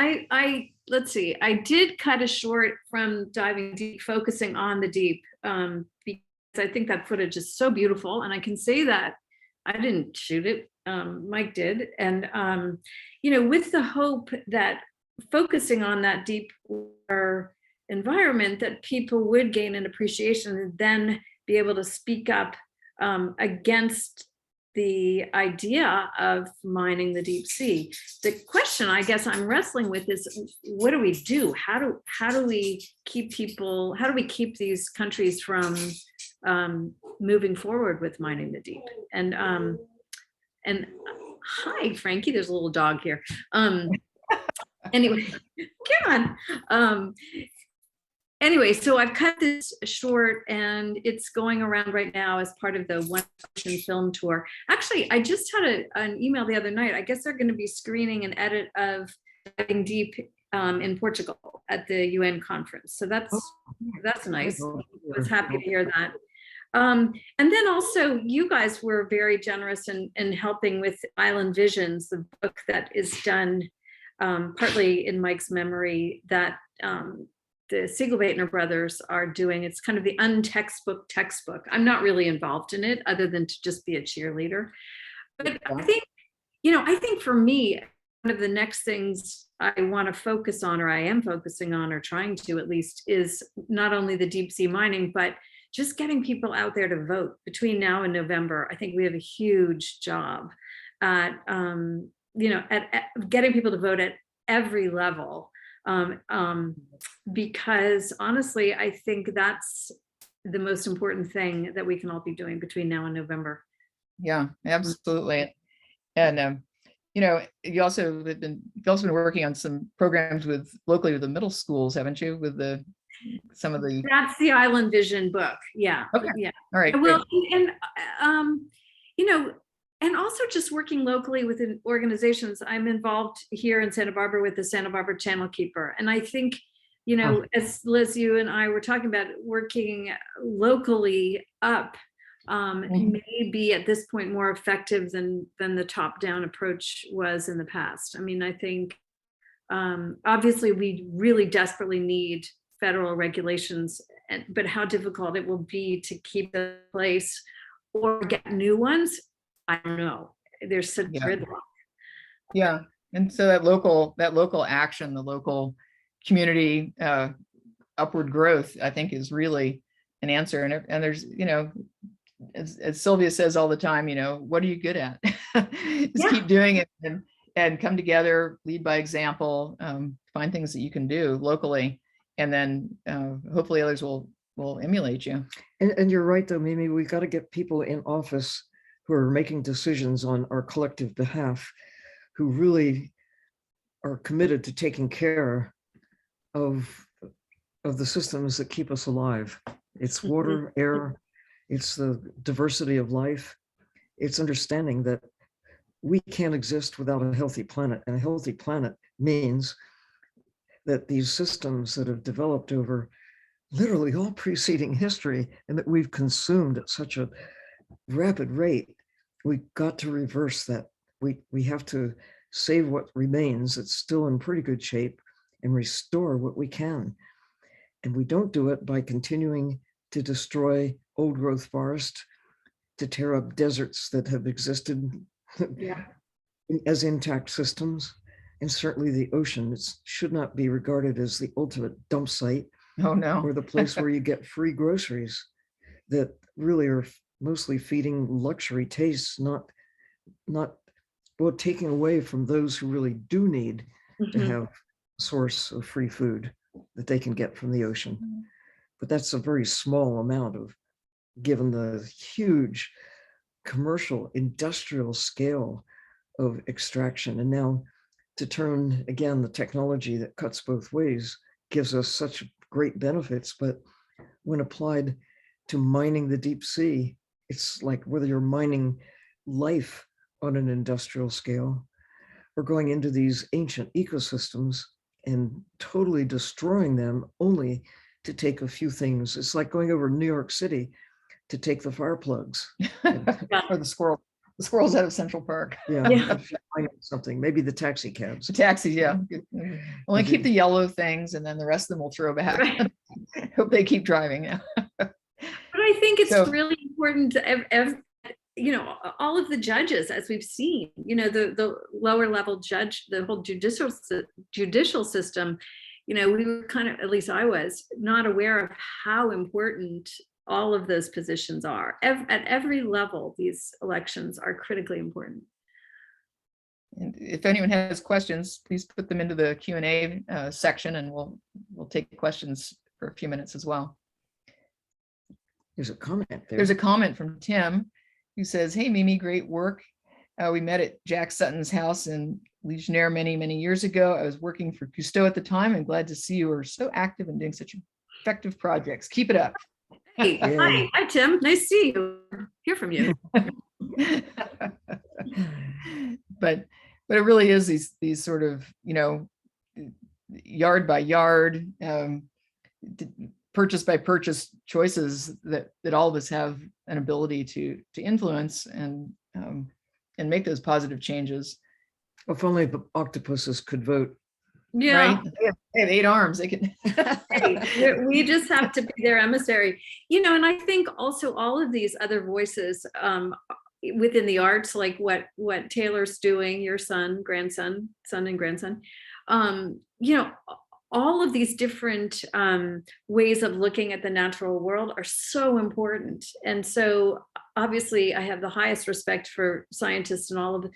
let's see. I did cut a short from diving deep, focusing on the deep, because I think that footage is so beautiful, and I can say that I didn't shoot it. Mike did, and with the hope that focusing on that deep water environment, that people would gain an appreciation and then be able to speak up against the idea of mining the deep sea. The question I guess I'm wrestling with is, what do we do? How do we keep people, how do we keep these countries from moving forward with mining the deep? And hi, Frankie, there's a little dog here. Anyway, come on. Anyway, so I've cut this short and it's going around right now as part of the One Ocean film tour. Actually, I just had an email the other night. I guess they're going to be screening an edit of Diving Deep in Portugal at the UN conference. So that's nice. I was happy to hear that. And then also you guys were very generous in helping with Island Visions, the book that is done partly in Mike's memory that the Siegelbaitner brothers are doing. It's kind of the untextbook textbook. I'm not really involved in it other than to just be a cheerleader. But I think for me, one of the next things I want to focus on, or I am focusing on, or trying to at least, is not only the deep sea mining, but just getting people out there to vote between now and November. I think we have a huge job at, at getting people to vote at every level. Because honestly, I think that's the most important thing that we can all be doing between now and November. Yeah, absolutely. And you've also been working on some programs locally with the middle schools, haven't you? With some of the. That's the Island Vision book. Yeah. Okay. Yeah. All right. Well, and also just working locally within organizations. I'm involved here in Santa Barbara with the Santa Barbara Channel Keeper. And I think, as Liz, you and I were talking about, working locally up may be at this point more effective than the top-down approach was in the past. I mean, I think obviously we really desperately need federal regulations, but how difficult it will be to keep the place or get new ones, I don't know. There's such gridlock. Yeah, and so that local action, the local community upward growth, I think, is really an answer. And there's, as Sylvia says all the time, what are you good at? Just keep doing it and come together, lead by example, find things that you can do locally, and then hopefully others will emulate you. And you're right, though, Mimi, we've got to get people in office who are making decisions on our collective behalf, who really are committed to taking care of the systems that keep us alive. It's water, air, it's the diversity of life. It's understanding that we can't exist without a healthy planet, and a healthy planet means that these systems that have developed over literally all preceding history and that we've consumed at such a rapid rate, we got to reverse that. We have to save what remains that's still in pretty good shape and restore what we can. And we don't do it by continuing to destroy old growth forest, to tear up deserts that have existed as intact systems. And certainly the ocean should not be regarded as the ultimate dump site. Oh no. Or the place where you get free groceries that really are mostly feeding luxury tastes, not taking away from those who really do need to have a source of free food that they can get from the ocean. But that's a very small amount given the huge commercial industrial scale of extraction. And now to turn, again, the technology that cuts both ways gives us such great benefits, but when applied to mining the deep sea, it's like whether you're mining life on an industrial scale or going into these ancient ecosystems and totally destroying them only to take a few things. It's like going over New York City to take the fire plugs. Or the squirrels out of Central Park. Something, maybe the taxi cabs. The taxis, only keep the yellow things, and then the rest of them will throw back. Right. Hope they keep driving. But I think it's really important to all of the judges, as we've seen, the lower level judge, the whole judicial system, we were kind of, at least I was not aware of how important all of those positions are. At every level, these elections are critically important. And if anyone has questions, please put them into the Q&A section, and we'll take questions for a few minutes as well. There's a comment there. There's a comment from Tim who says, "Hey, Mimi, great work. We met at Jack Sutton's house in Legionnaire many, many years ago. I was working for Cousteau at the time, and glad to see you are so active and doing such effective projects. Keep it up." Hey, hi, Tim. Nice to see you. Hear from you. But it really is these sort of, yard by yard, purchase by purchase choices that all of us have an ability to influence and make those positive changes. If only the octopuses could vote. Yeah. Right? They have 8 arms. They can. We just have to be their emissary, and I think also all of these other voices within the arts, like what Taylor's doing, your son and grandson, all of these different ways of looking at the natural world are so important. And so obviously I have the highest respect for scientists and all of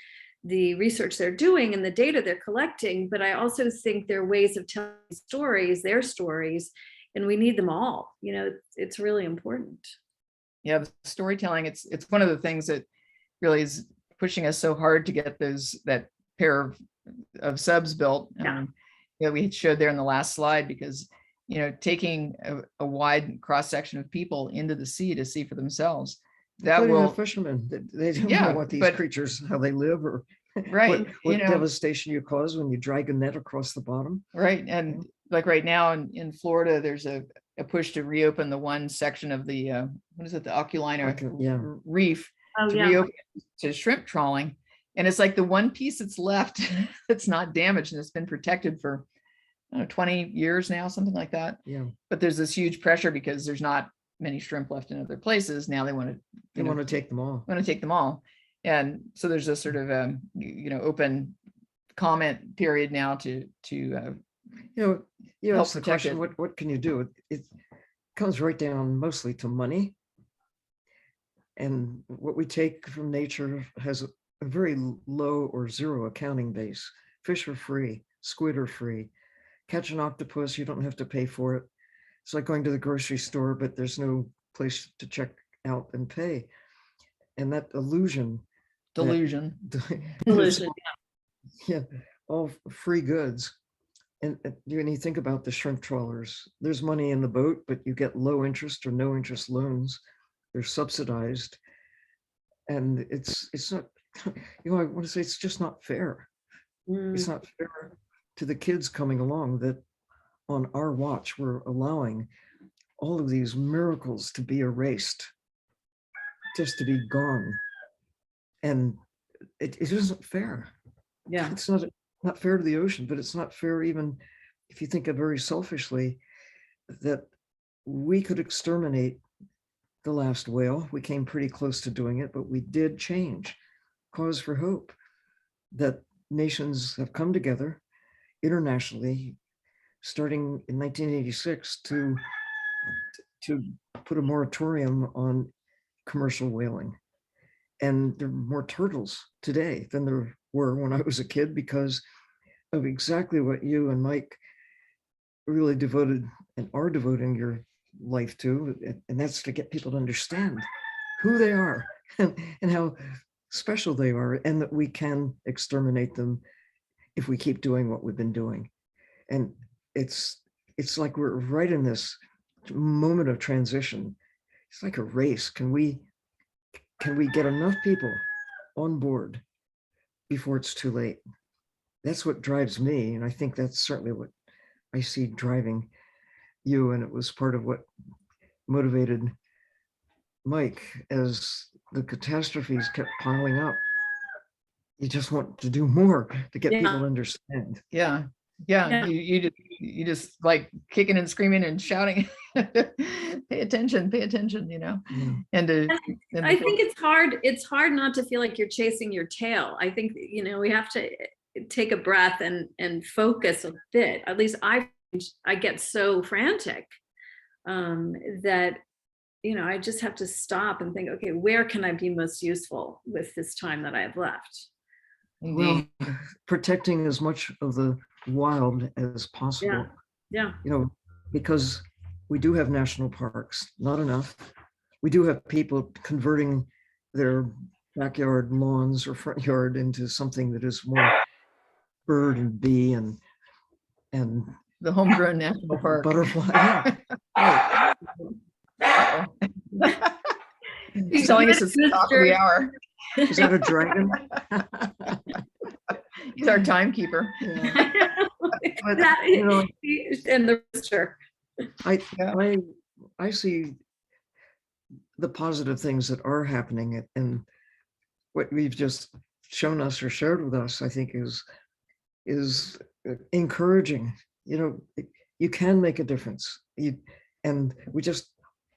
the research they're doing and the data they're collecting, but I also think there are ways of telling stories, their stories, and we need them all. It's really important. Yeah, the storytelling, it's one of the things that really is pushing us so hard to get that pair of subs built. Yeah. We showed there in the last slide, because taking a wide cross section of people into the sea to see for themselves, that Including will the fishermen. They don't Yeah, know what these but- creatures, how they live, or right, what devastation you cause when you drag a net across the bottom. right. And like right now in Florida, there's a push to reopen the one section of the what is it, the Oculina reef, Oh, to yeah. reopen to shrimp trawling. And it's like the one piece that's left that's not damaged, and it's been protected for 20 years now, something like that. Yeah, But there's this huge pressure because there's not many shrimp left in other places. Now they want to take them all. take them all. And so there's this sort of open comment period now to You help ask the protect question, it. what can you do? It comes right down mostly to money. And what we take from nature has a very low or zero accounting base. Fish are free, squid are free. Catch an octopus, you don't have to pay for it. It's like going to the grocery store, but there's no place to check out and pay. And that illusion. delusion. Illusion. Yeah, all free goods. And when you think about the shrimp trawlers, there's money in the boat, but you get low interest or no interest loans. They're subsidized. And it's not, I want to say it's just not fair. It's not fair to the kids coming along that on our watch, we're allowing all of these miracles to be erased, just to be gone. And it isn't fair. Yeah. It's not fair to the ocean, but it's not fair even if you think of very selfishly that we could exterminate the last whale. We came pretty close to doing it, but we did change. Cause for hope that nations have come together internationally, starting in 1986, to put a moratorium on commercial whaling. And there are more turtles today than there were when I was a kid, because of exactly what you and Mike really devoted and are devoting your life to, and that's to get people to understand who they are and how special they are, and that we can exterminate them if we keep doing what we've been doing. And it's like we're right in this moment of transition. It's like a race. Can we get enough people on board before it's too late? That's what drives me, and I think that's certainly what I see driving you, and it was part of what motivated Mike as the catastrophes kept piling up. You just want to do more to get people to understand. Yeah. You just like kicking and screaming and shouting, pay attention, and I think it's hard not to feel like you're chasing your tail. I think we have to take a breath and focus a bit. At least I get so frantic that I just have to stop and think, okay, where can I be most useful with this time that I have left? Indeed. Well, protecting as much of the wild as possible. Yeah. Because we do have national parks, not enough. We do have people converting their backyard lawns or front yard into something that is more bird and bee and The homegrown national park. butterfly. Yeah. Right. Uh-oh. He's telling us it's the top of the hour. Is that a dragon? He's our timekeeper. Yeah. But, That- you know, and the rooster. I see the positive things that are happening, and what we've just shown us or shared with us, I think is encouraging. You can make a difference. And we just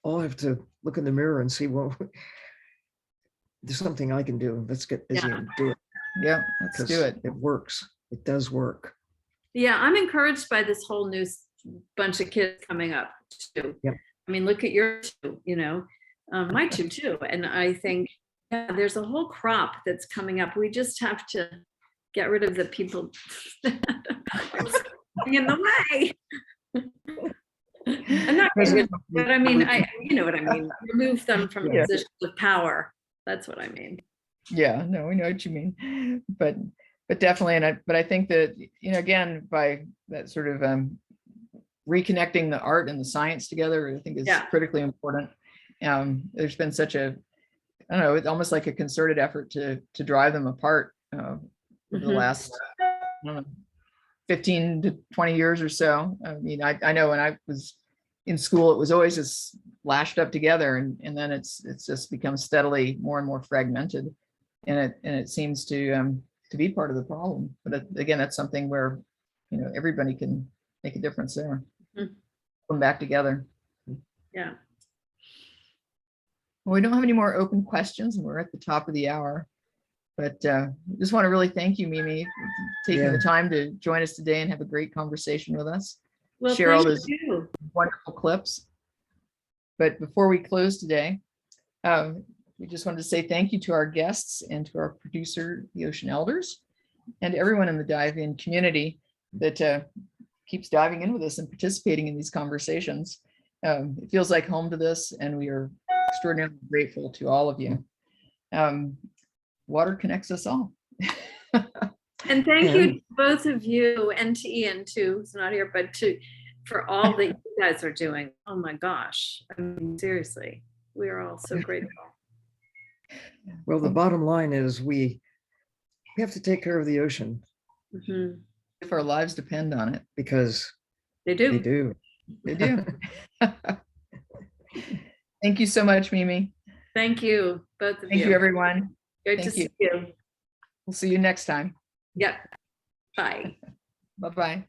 all have to look in the mirror and see, well, there's something I can do. Let's get busy and do it. Yeah, let's 'cause do it. It works. It does work. Yeah, I'm encouraged by this whole new bunch of kids coming up too. Yep. I mean, look at your two, my two too. And I think there's a whole crop that's coming up. We just have to get rid of the people that are in the way. I'm not saying, but I mean, you know what I mean. Remove them from Yeah. positions of power. That's what I mean. Yeah, no, we know what you mean, but definitely, but I think that, again, by that sort of reconnecting the art and the science together, I think is critically important. There's been such a, I don't know, it's almost like a concerted effort to drive them apart over the last, I don't know, 15 to 20 years or so. I mean, I know when I was in school, it was always just lashed up together, and then it's just become steadily more and more fragmented, and it seems to be part of the problem. But again, that's something where everybody can make a difference there. Come back together. Yeah. Well, we don't have any more open questions, and we're at the top of the hour. But just want to really thank you, Mimi, for taking the time to join us today and have a great conversation with us. Well, Share all thank those you. wonderful clips. But before we close today, we just wanted to say thank you to our guests and to our producer, the Ocean Elders, and everyone in the dive in community that keeps diving in with us and participating in these conversations. It feels like home to this, and we are extraordinarily grateful to all of you. Water connects us all. And thank you to both of you, and to Ian too, who's not here, but for all that you guys are doing. Oh my gosh. I mean, seriously, we are all so grateful. Well, the bottom line is we have to take care of the ocean If our lives depend on it. because They do. they do. They do. Thank you so much, Mimi. Thank you, both of Thank you, everyone. Great to Thank see you. We'll see you next time. Yep. Bye. Bye-bye.